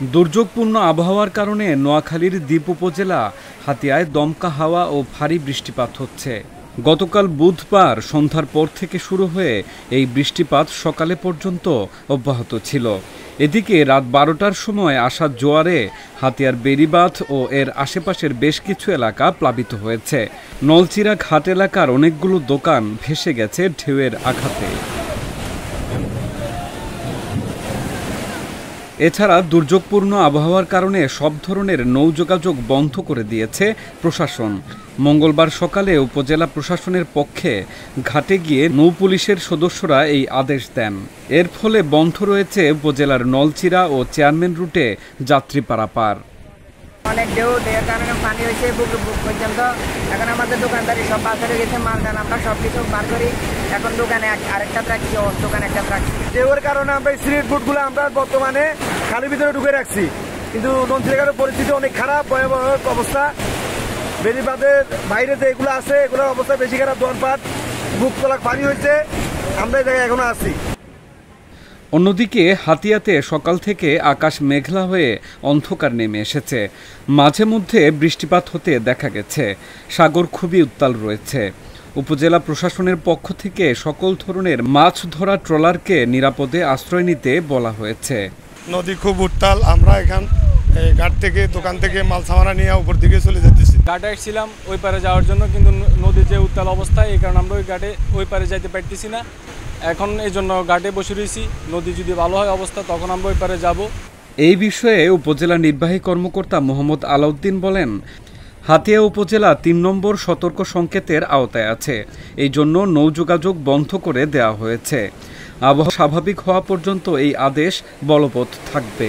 দুর্যোগপূর্ণ আবহাওয়ার কারণে নোয়াখালীর দ্বীপ উপজেলা হাতিয়ায় দমকা হাওয়া ও ভারী বৃষ্টিপাত হচ্ছে। গতকাল বুধবার সন্ধ্যার পর থেকে শুরু হয়ে এই বৃষ্টিপাত সকালে পর্যন্ত অব্যাহত ছিল। এদিকে রাত 12টার সময় আসা জোয়ারে হাতিয়ার বেড়িবাঁধ ও এর আশেপাশের বেশ কিছু এলাকা প্লাবিত হয়েছে। নলচিরা ঘাট এলাকার অনেকগুলো দোকান ভেসে গেছে ঢেউয়ের আঘাতে। এছাড়া দুর্যোগপূর্ণ আবহাওয়ার কারণে সব ধরনের নৌ যোগাযোগ বন্ধ করে দিয়েছে প্রশাসন। মঙ্গলবার সকালে উপজেলা প্রশাসনের পক্ষে ঘাটে গিয়ে নৌ পুলিশের সদস্যরা এই আদেশ দেন। এর ফলে বন্ধ রয়েছে উপজেলার নলচিরা ও চেয়ারম্যান রুটে যাত্রী পারাপার। অনেক ঢেউ দেওয়ার কারণে পানি হয়েছে বুক পর্যন্ত। এখন আমাদের দোকানদারি সব বাজারে গেছে, মালদান আমরা সব কিছু বার করি। এখন দোকানে আরেকটা রাখছি, দোকানে একটা রাখছি। ঢেউয়ের কারণে আমরা স্ট্রিট ফুডগুলো আমরা বর্তমানে খালের ভিতরে ঢুকে রাখছি, কিন্তু নদীর পরিস্থিতি অনেক খারাপ, ভয়াবহ অবস্থা। বেড়িবাঁধের বাইরে যে এগুলো আছে এগুলোর অবস্থা বেশি খারাপ। দোকানপাট বুক তোলা পানি হয়েছে, আমরা এই জায়গায় এখনো আছি। অন্যদিকে হাতিয়াতে সকাল থেকে আকাশ মেঘলা হয়ে অন্ধকার নেমে এসেছে। মাঝে মধ্যে বৃষ্টিপাত হতে দেখা গেছে। সাগর খুবই উত্তাল রয়েছে। উপজেলা প্রশাসনের পক্ষ থেকে সকল ধরনের মাছ ধরা ট্রলারকে নিরাপদে আশ্রয় নিতে বলা হয়েছে। নদী খুব উত্তাল, আমরা এখান ঘাট থেকে দোকান থেকে মাল সামানা নিয়ে উপর দিকে চলে যেতেছি। ঘাটে আসছিলাম ওই পারে যাওয়ার জন্য, কিন্তু নদীর যে উত্তাল অবস্থা এই কারণে আমরা ওই পারে যাইতে পারতেছি না। এখন এই জন্য ঘাটে বসে রয়েছি। নদী যদি ভালো হয় অবস্থা তখন আমরা ওই পারে যাব। এই বিষয়ে উপজেলা নির্বাহী কর্মকর্তা মোহাম্মদ আলাউদ্দিন বলেন, হাতিয়া উপজেলা ৩ নম্বর সতর্ক সংকেতের আওতায় আছে। এই জন্য নৌ যোগাযোগ বন্ধ করে দেওয়া হয়েছে। আবহাওয়া স্বাভাবিক হওয়া পর্যন্ত এই আদেশ বলবৎ থাকবে।